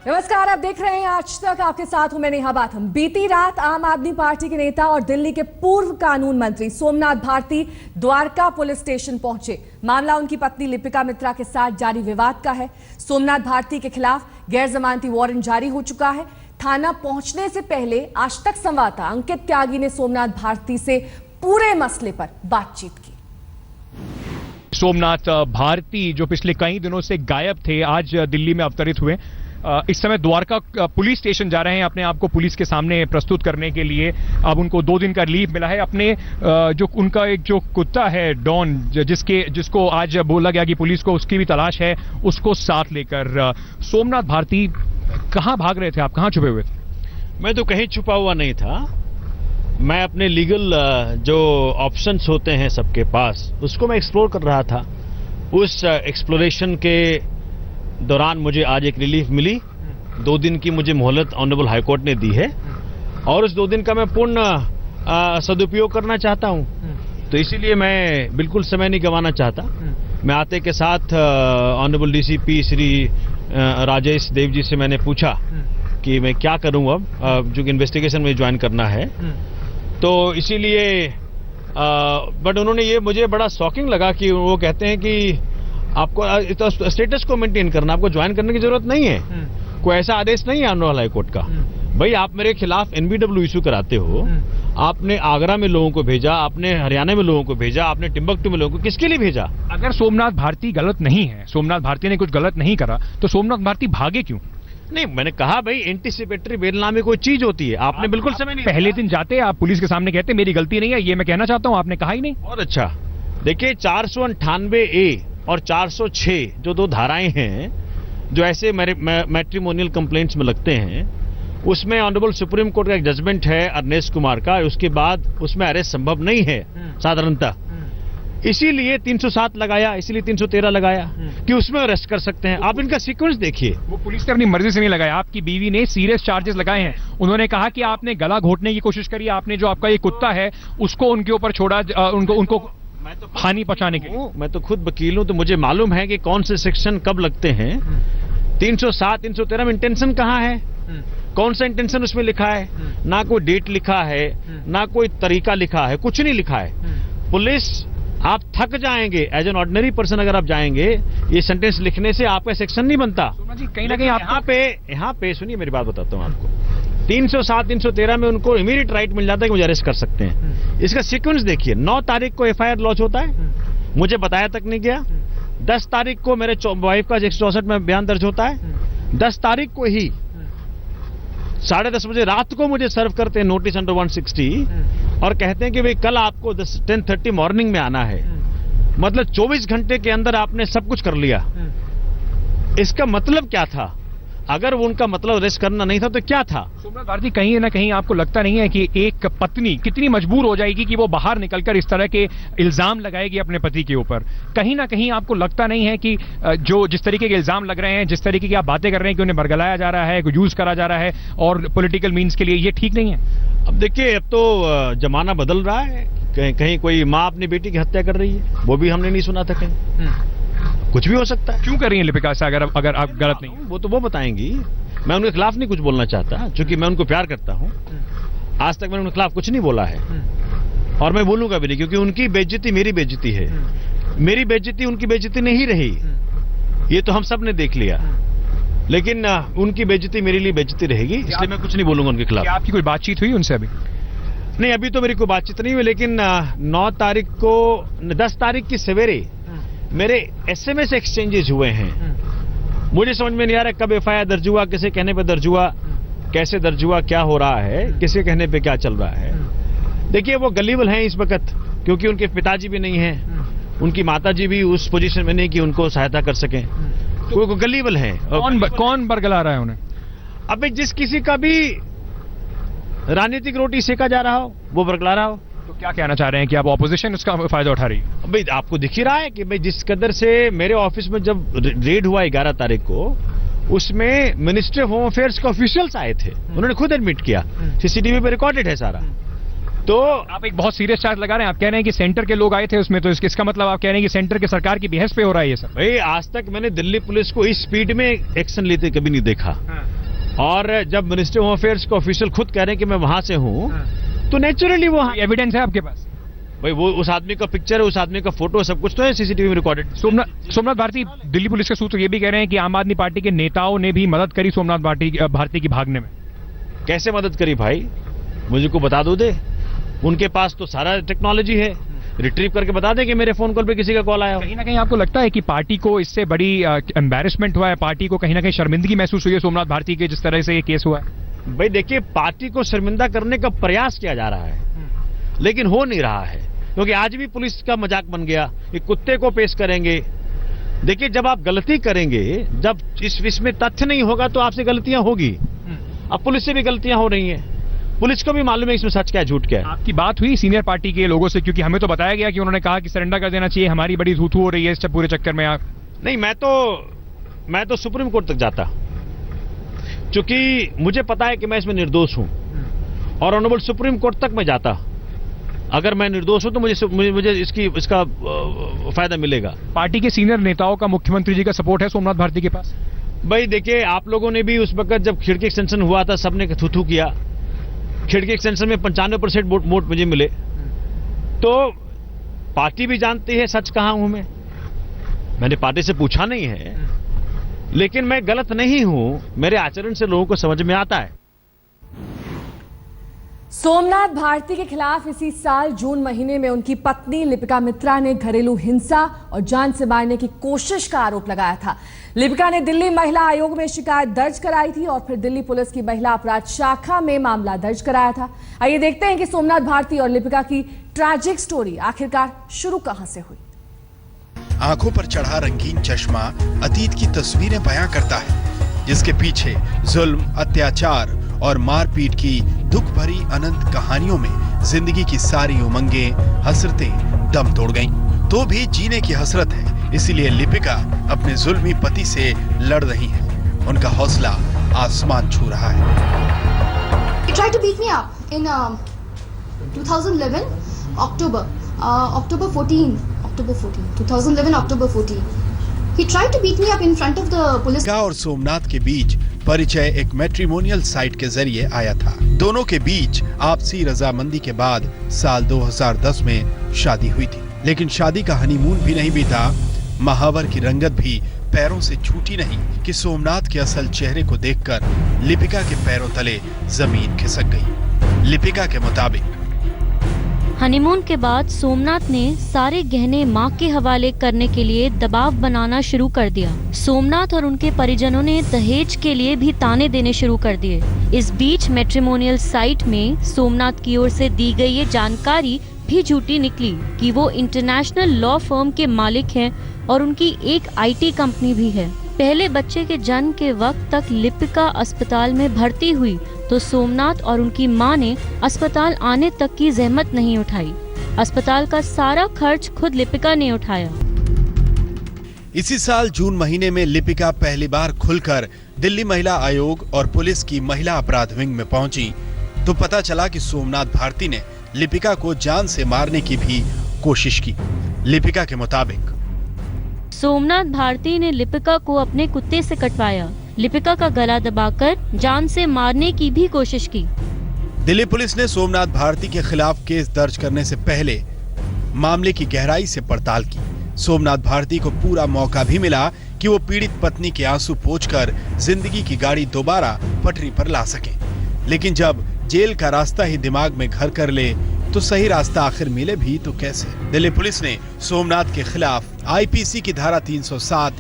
नमस्कार, आप देख रहे हैं आज तक। आपके साथ हूं मैं नेहा बाथम। बीती रात आम आदमी पार्टी के नेता और दिल्ली के पूर्व कानून मंत्री सोमनाथ भारती द्वारका पुलिस स्टेशन पहुंचे। मामला उनकी पत्नी लिपिका मित्रा के साथ जारी विवाद का है। सोमनाथ भारती के खिलाफ गैर जमानती वारंट जारी हो चुका है। थाना पहुंचने से पहले आज तक संवाददाता अंकित त्यागी ने सोमनाथ भारती से पूरे मसले पर बातचीत की। सोमनाथ भारती जो पिछले कई दिनों से गायब थे, आज दिल्ली में अवतरित हुए। इस समय द्वारका पुलिस स्टेशन जा रहे हैं अपने आप को पुलिस के सामने प्रस्तुत करने के लिए। अब उनको 2 दिन का लीव मिला है। अपने जो उनका एक जो कुत्ता है डॉन, जिसको आज बोला गया कि पुलिस को उसकी भी तलाश है, उसको साथ लेकर सोमनाथ भारती कहां भाग रहे थे? आप कहां छुपे हुए थे? मैं तो कहीं छुपा हुआ नहीं था। मैं अपने लीगल जो ऑप्शंस होते हैं सबके पास, उसको मैं एक्सप्लोर कर रहा था। उस एक्सप्लोरेशन के दौरान मुझे आज एक रिलीफ मिली। 2 दिन की मुझे मोहलत ऑनरेबल हाई कोर्ट ने दी है और उस 2 दिन का मैं पूर्ण सदुपयोग करना चाहता हूं। तो इसीलिए मैं बिल्कुल समय नहीं गंवाना चाहता। मैं आते के साथ ऑनरेबल डीसीपी श्री राजेश देव जी से मैंने पूछा कि मैं क्या करूं अब, जो इन्वेस्टिगेशन में ज्वाइन करना है। तो इसीलिए बट उन्होंने ये मुझे बड़ा शॉकिंग लगा कि वो कहते हैं कि आपको स्टेटस को मेंटेन करना, आपको ज्वाइन करने की जरूरत नहीं है। कोई ऐसा आदेश नहीं है ऑनरेबल हाई कोर्ट का। भाई, आप मेरे खिलाफ एनबीडब्ल्यू इशू कराते हो। आपने आगरा में लोगों को भेजा, आपने हरियाणा में लोगों को भेजा, आपने टिम्बकटू में लोगों को, किसके लिए भेजा? अगर सोमनाथ भारती गलत नहीं है, सोमनाथ भारती ने कुछ गलत नहीं करा, तो सोमनाथ भारती भागे क्यों? नहीं, मैंने कहा भाई एंटीसिपेटरी बेल नाम में कोई चीज होती है। आपने बिल्कुल समय नहीं। पहले दिन जाते आप पुलिस के सामने कहते मेरी गलती नहीं है, ये मैं कहना चाहता हूं, आपने कहा ही नहीं। और अच्छा, देखिए 498A और 406 जो 2 धाराएं हैं जो ऐसे मैट्रिमोनियल कंप्लेंट्स में लगते हैं, उसमें ऑनरेबल सुप्रीम कोर्ट का एक जजमेंट है अर्नेस्ट कुमार का। उसके बाद उसमें अरेस्ट संभव नहीं है साधारणतः। इसीलिए 307 लगाया, इसीलिए 313 लगाया कि उसमें अरेस्ट कर सकते हैं। आप इनका सीक्वेंस देखिए। वो पुलिस ने अपनी मर्जी से नहीं लगाया। आपकी बीवी ने सीरियस चार्जेस लगाए हैं। उन्होंने कहा कि आपने गला घोटने की कोशिश करी, आपने जो आपका ये कुत्ता है उसको उनके ऊपर छोड़ा, उनको हानि पहुंचाने के लिए। मैं तो खुद वकील हूं, तो मुझे मालूम है कि कौन से सेक्शन कब लगते हैं। 307, 313 में इंटेंशन कहां है? कौन सा इंटेंशन उसमें लिखा है? ना कोई डेट लिखा है, ना कोई तरीका लिखा है, कुछ नहीं लिखा है। पुलिस, आप थक जाएंगे एज एन ऑर्डिनरी पर्सन। अगर आप जाएंगे ये सेंटेंस लिखने से, आपका सेक्शन नहीं बनता। कहीं ना कहीं आप यहाँ पे सुनिए, मेरी बात बताता हूँ आपको। 307, 313 में उनको इमीडिएट राइट मिल जाता है कि मुझे अरेस्ट कर सकते हैं। इसका सीक्वेंस देखिए। 9 तारीख को एफआईआर लॉन्च होता है, मुझे बताया तक नहीं गया। 10 तारीख को मेरे वाइफ का 164 में बयान दर्ज होता है। 10 तारीख को ही 10:30 बजे रात को मुझे सर्व करते हैं नोटिस अंडर 160 और कहते हैं कि भाई कल आपको 10:30 मॉर्निंग में आना है। मतलब 24 घंटे के अंदर आपने सब कुछ कर लिया। इसका मतलब क्या था? अगर वो उनका मतलब अरेस्ट करना नहीं था तो क्या था? सोमनाथ भारती, कहीं ना कहीं आपको लगता नहीं है कि एक पत्नी कितनी मजबूर हो जाएगी कि वो बाहर निकलकर इस तरह के इल्जाम लगाएगी अपने पति के ऊपर? कहीं ना कहीं आपको लगता नहीं है कि जो जिस तरीके के इल्जाम लग रहे हैं, जिस तरीके की आप बातें कर रहे हैं कि उन्हें बरगलाया जा रहा है, यूज करा जा रहा है और पॉलिटिकल मीन्स के लिए, ये ठीक नहीं है? अब देखिए, अब तो जमाना बदल रहा है। कहीं कोई माँ अपनी बेटी की हत्या कर रही है, वो भी हमने नहीं सुना था कहीं। कुछ भी हो सकता है। क्यों कर रही है लिपिका से? अगर आप गलत नहीं, वो तो वो बताएंगी। मैं उनके खिलाफ नहीं कुछ बोलना चाहता, क्योंकि मैं उनको प्यार करता हूं। आज तक मैंने उनके खिलाफ कुछ नहीं बोला है और मैं बोलूंगा भी नहीं, क्योंकि उनकी बेइज्जती मेरी बेइज्जती है। मेरी बेइज्जती उनकी बेइज्जती नहीं रही, ये तो हम सब ने देख लिया। लेकिन उनकी बेइज्जती मेरे लिए बेइज्जती रहेगी, इसलिए मैं कुछ नहीं बोलूंगा उनके खिलाफ। आपकी कोई बातचीत हुई उनसे अभी? नहीं, अभी तो मेरी कोई बातचीत नहीं हुई। लेकिन 9 तारीख को, 10 तारीख की सवेरे मेरे SMS एक्सचेंजेस हुए हैं। मुझे समझ में नहीं आ रहा कब एफआईआर दर्ज हुआ, किसे कहने पे दर्ज हुआ, कैसे दर्ज हुआ, क्या हो रहा है, किसके कहने पे क्या चल रहा है। देखिए, वो गलीबल हैं इस वक्त, क्योंकि उनके पिताजी भी नहीं हैं, उनकी माताजी भी उस पोजीशन में नहीं कि उनको सहायता कर सकें। तो वो गलीबल हैं। कौन बरगला रहा है उन्हें? अबे, जिस किसी का भी राजनीतिक रोटी सेका जा रहा हो, वो बरगला रहा हो। तो क्या कहना चाह रहे हैं कि आप ऑपोजिशन उसका फायदा उठा रही है? भाई, आपको दिख ही रहा है कि भाई जिस कदर से मेरे ऑफिस में जब रेड हुआ 11 तारीख को, उसमें मिनिस्ट्री ऑफ होम अफेयर्स के ऑफिशियल्स आए थे। उन्होंने खुद एडमिट किया, सीसीटीवी पे रिकॉर्डेड है सारा। तो आप एक बहुत सीरियस चार्ज लगा रहे हैं। आप कह रहे हैं कि सेंटर के लोग आए थे उसमें, तो इसका मतलब आप कह रहे हैं कि सेंटर के सरकार की बहस पे हो रहा है ये सब। भाई आज तक मैंने दिल्ली पुलिस को इस स्पीड में एक्शन लेते कभी नहीं देखा। और जब मिनिस्ट्री होम अफेयर्स के ऑफिशियल खुद कह रहे हैं कि मैं वहां से हूं, तो नेचुरली वो एविडेंस है आपके पास? भाई वो उस आदमी का पिक्चर है, उस आदमी का फोटो, सब कुछ तो है सीसीटीवी में रिकॉर्डेड। सोमनाथ भारती, दिल्ली पुलिस के सूत्र ये भी कह रहे हैं कि आम आदमी पार्टी के नेताओं ने भी मदद करी सोमनाथ भारती की भागने में। कैसे मदद करी भाई, मुझे को बता दो दे। उनके पास तो सारा टेक्नोलॉजी है, रिट्रीव करके बता दें कि मेरे फोन कॉल पे किसी का कॉल आया। कहीं ना कहीं आपको लगता है कि पार्टी को इससे बड़ी एम्बैरेसमेंट हुआ है, पार्टी को कहीं ना कहीं शर्मिंदगी महसूस हुई है सोमनाथ भारती के जिस तरह से ये केस हुआ है? भाई देखिए, पार्टी को शर्मिंदा करने का प्रयास किया जा रहा है, लेकिन हो नहीं रहा है, क्योंकि आज भी पुलिस का मजाक बन गया। एक कुत्ते को पेश करेंगे। देखिए, जब आप गलती करेंगे, जब इसमें तथ्य नहीं होगा तो आपसे गलतियां होगी। अब पुलिस से भी गलतियां हो रही हैं, पुलिस को भी मालूम है इसमें सच क्या है झूठ क्या है। आपकी बात हुई सीनियर पार्टी के लोगों से? क्योंकि हमें तो बताया गया कि उन्होंने कहा कि सरेंडर कर देना चाहिए, हमारी बड़ी थू-थू हो रही है इस पूरे चक्कर में। आप नहीं, मैं तो सुप्रीम कोर्ट तक जाता, क्योंकि मुझे पता है कि मैं इसमें निर्दोष हूं, और ऑनरेबल सुप्रीम कोर्ट तक मैं जाता। अगर मैं निर्दोष हूं तो मुझे इसका फायदा मिलेगा। पार्टी के सीनियर नेताओं का, मुख्यमंत्री जी का सपोर्ट है सोमनाथ भारती के पास? भाई देखिए, आप लोगों ने भी उस वक्त जब खिड़की एक्सटेंशन हुआ था, सबने थू-थू किया। खिड़की एक्सटेंशन में 95% वोट मुझे मिले। तो पार्टी भी जानती है सच कहां हूं मैंने पार्टी से पूछा नहीं है, लेकिन मैं गलत नहीं हूं, मेरे आचरण से लोगों को समझ में आता है। सोमनाथ भारती के खिलाफ इसी साल जून महीने में उनकी पत्नी लिपिका मित्रा ने घरेलू हिंसा और जान से मारने की कोशिश का आरोप लगाया था। लिपिका ने दिल्ली महिला आयोग में शिकायत दर्ज कराई थी और फिर दिल्ली पुलिस की महिला अपराध शाखा में मामला दर्ज कराया था। आइए देखते हैं कि सोमनाथ भारती और लिपिका की ट्रैजिक स्टोरी आखिरकार शुरू कहां से हुई। आंखों पर चढ़ा रंगीन चश्मा अतीत की तस्वीरें बयां करता है, जिसके पीछे जुल्म, अत्याचार और मारपीट की दुख भरी अनंत कहानियों में जिंदगी की सारी उमंगें, हसरतें दम तोड़ गईं। तो भी जीने की हसरत है, इसीलिए लिपिका अपने जुल्मी पति से लड़ रही हैं। उनका हौसला आसमान छू रहा है। He tried to beat me up in 2011 October 14, 2011 October 14. He tried to beat me up in front of the police. Lipika और सोमनाथ के बीच परिचय एक मैट्रिमोनियल साइट के जरिए आया था। दोनों के बीच आपसी रजामंदी के बाद साल 2010 में शादी हुई थी, लेकिन शादी का हनीमून भी नहीं बीता, महावर की रंगत भी पैरों से छूटी नहीं कि सोमनाथ के असल चेहरे को देखकर लिपिका के पैरों तले जमीन खिसक गई। लिपिका के मुताबिक हनीमून के बाद सोमनाथ ने सारे गहने मां के हवाले करने के लिए दबाव बनाना शुरू कर दिया। सोमनाथ और उनके परिजनों ने दहेज के लिए भी ताने देने शुरू कर दिए। इस बीच मैट्रिमोनियल साइट में सोमनाथ की ओर से दी गई ये जानकारी भी झूठी निकली कि वो इंटरनेशनल लॉ फर्म के मालिक हैं और उनकी एक आईटी कंपनी भी है। पहले बच्चे के जन्म के वक्त तक लिपिका अस्पताल में भर्ती हुई तो सोमनाथ और उनकी मां ने अस्पताल आने तक की जहमत नहीं उठाई। अस्पताल का सारा खर्च खुद लिपिका ने उठाया। इसी साल जून महीने में लिपिका पहली बार खुलकर दिल्ली महिला आयोग और पुलिस की महिला अपराध विंग में पहुंची तो पता चला कि सोमनाथ भारती ने लिपिका को जान से मारने की भी कोशिश की। लिपिका के मुताबिक सोमनाथ भारती ने लिपिका को अपने कुत्ते से कटवाया, लिपिका का गला दबाकर जान से मारने की भी कोशिश की। दिल्ली पुलिस ने सोमनाथ भारती के खिलाफ केस दर्ज करने से पहले मामले की गहराई से पड़ताल की। सोमनाथ भारती को पूरा मौका भी मिला कि वो पीड़ित पत्नी के आंसू पोंछकर जिंदगी की गाड़ी दोबारा पटरी पर ला सके, लेकिन जब जेल का रास्ता ही दिमाग में घर कर ले तो सही रास्ता आखिर मिले भी तो कैसे। दिल्ली पुलिस ने सोमनाथ के खिलाफ आईपीसी की धारा 307,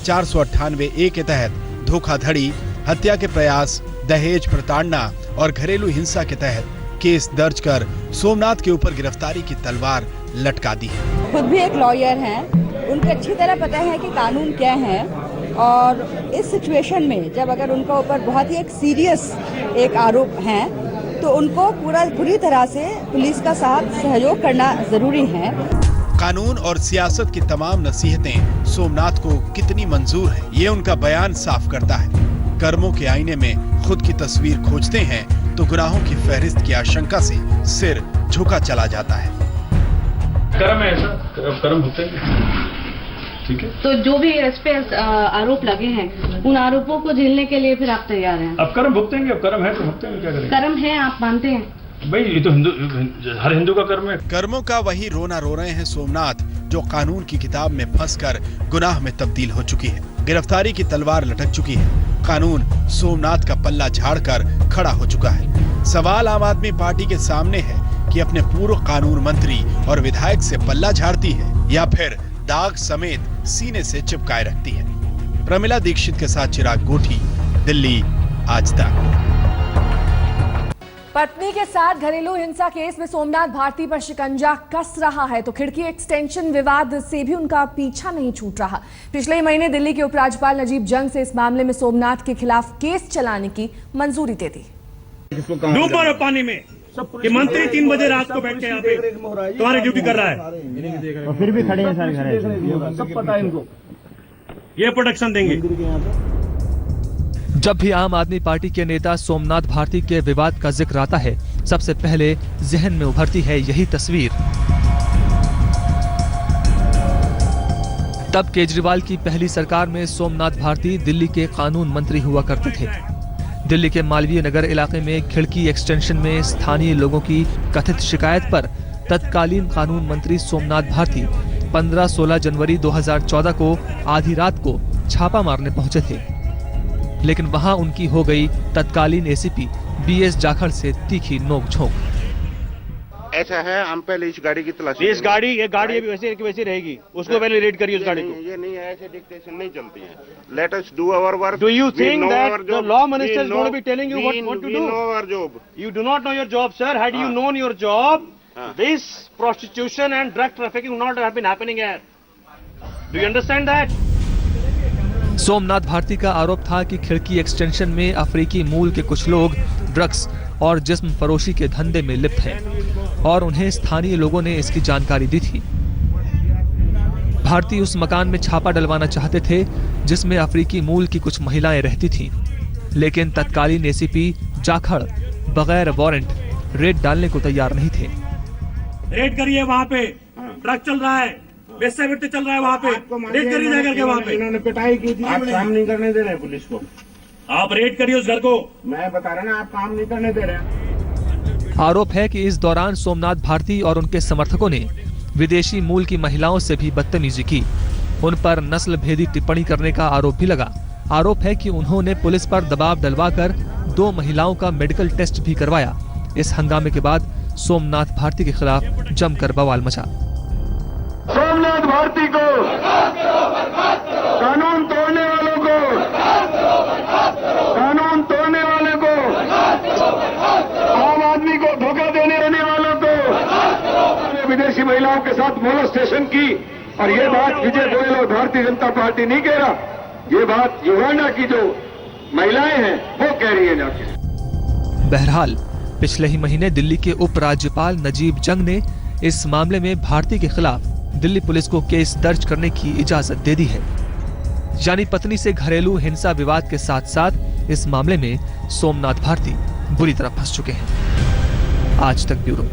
498 ए के तहत धोखाधड़ी, हत्या के प्रयास, दहेज प्रताड़ना और घरेलू हिंसा के तहत केस दर्ज कर सोमनाथ के ऊपर गिरफ्तारी की तलवार लटका दी है। खुद भी एक लॉयर हैं, उनको अच्छी तरह पता है कि कानून क्या है और इस सिचुएशन में जब अगर उनका ऊपर बहुत ही एक सीरियस एक आरोप है तो उनको पूरी तरह से पुलिस का साथ सहयोग करना जरूरी है। कानून और सियासत की तमाम नसीहतें सोमनाथ को कितनी मंजूर है, ये उनका बयान साफ करता है। कर्मों के आईने में खुद की तस्वीर खोजते हैं तो गुनाहों की फहरिस्त की आशंका से सिर झुका चला जाता है। कर्म है ऐसा, कर्म होते हैं, ठीक है। तो जो भी इस पे आरोप लगे हैं, उन आरोपों को झेलने के लिए फिर आप तैयार हैं? अब कर्म भुगतेंगे, अब कर्म है तो भुगतेंगे, क्या करेंगे। कर्म है, आप मानते हैं? भाई ये तो हर हिंदू का कर्म है। कर्मों का वही रोना रो रहे हैं सोमनाथ, जो कानून की किताब में फंसकर गुनाह में तब्दील हो चुकी है। गिरफ्तारी की तलवार लटक चुकी है। कानून सोमनाथ का पल्ला झाड़कर खड़ा हो चुका है। सवाल आम आदमी पार्टी के सामने है कि अपने पूर्व कानून मंत्री और विधायक से पल्ला झाड़ती है या फिर दाग समेत सीने से चिपकाए रखती है। प्रमिला दीक्षित के साथ चिराग गोठी, दिल्ली आज तक। पत्नी के साथ घरेलू हिंसा केस में सोमनाथ भारती पर शिकंजा कस रहा है तो खिड़की एक्सटेंशन विवाद से भी उनका पीछा नहीं छूट रहा। पिछले महीने दिल्ली के उपराज्यपाल नजीब जंग से इस मामले में सोमनाथ के खिलाफ केस चलाने की मंजूरी दे दी। डूब मारो पानी में कि मंत्री 3 बजे रात को बैठ के यहाँ पे तुम्हारी ड्यूटी कर रहा है, फिर भी खड़े हैं सारे घर, सब पता है इनको, ये प्रोटेक्शन देंगे। जब भी आम आदमी पार्टी के नेता सोमनाथ भारती के विवाद का जिक्र आता है, सबसे पहले जहन में उभरती है यही तस्वीर। तब केजरीवाल की पहली सरकार में सोमनाथ भारती दिल्ली के कानून मंत्री हुआ करते थे। दिल्ली के मालवीय नगर इलाके में खिड़की एक्सटेंशन में स्थानीय लोगों की कथित शिकायत पर तत्कालीन कानून मंत्री सोमनाथ भारती 15-16 जनवरी 2014 को आधी रात को छापा मारने पहुंचे थे, लेकिन वहां उनकी हो गई तत्कालीन एसीपी बीएस जाखड़ से तीखी नोक-झोंक। ऐसा है, हम पहले इस गाड़ी की तलाशी, ये गाड़ी अभी वैसे की वैसी रहेगी, उसको पहले रेड करिए उस गाड़ी को। ये नहीं है, ऐसे डिक्टेशन नहीं चलती है। Let us do our work. Do you think that the law minister is going to be telling you what to do? We know our job. You do not know your job, sir. Had you known your job, this prostitution and drug trafficking would not have been happening here. Do you understand that? Somnath Bharti का आरोप था कि खिड़की extension में अफ्रीकी मूल के कुछ लोग ड्रग्स और जिस्म फरोशी के धंधे में लिप्त हैं और उन्हें स्थानीय लोगों ने इसकी जानकारी दी थी। भारती उस मकान में छापा डलवाना चाहते थे जिसमें अफ्रीकी मूल की कुछ महिलाएं रहती थीं, लेकिन तत्कालीन एसीपी जाखड़ बगैर वारंट रेड डालने को तैयार नहीं थे। रेड करिए, वहाँ पे ट्रक चल रहा है, वेश्यावृत्ति चल रहा है, वहाँ पे रेड करिए जाकर के। वहाँ पे इन्होंने पिटाई की थी, आप काम नहीं करने दे रहे पुलिस को। आप रेड करिए उस घर को। मैं बता रहा ना, आप काम नहीं करने दे रहे। आरोप है कि इस दौरान सोमनाथ भारती और उनके समर्थकों ने विदेशी मूल की महिलाओं से भी बदतमीजी की। उन पर नस्ल भेदी टिप्पणी करने का आरोप भी लगा। आरोप है कि उन्होंने पुलिस पर दबाव डलवाकर 2 महिलाओं का मेडिकल टेस्ट भी करवाया। इस हंगामे के बाद सोमनाथ भारती के खिलाफ जमकर बवाल मचा। सोमनाथ भारती को, कानून तोड़ने वालों को, कानून तोड़ने वाले को, आम आदमी को धोखा देने वालों को, विदेशी महिलाओं के साथ मोलेस्टेशन की। और ये बात विजय गोयल और भारतीय जनता पार्टी नहीं कह रहा, ये बात युगांडा की जो महिलाएं हैं वो कह रही है जाके। बहरहाल पिछले ही महीने दिल्ली के उपराज्यपाल नजीब जंग ने इस मामले में भारती के खिलाफ दिल्ली पुलिस को केस दर्ज करने की इजाजत दे दी है। यानी पत्नी से घरेलू हिंसा विवाद के साथ साथ इस मामले में सोमनाथ भारती बुरी तरह फंस चुके हैं। आज तक ब्यूरो।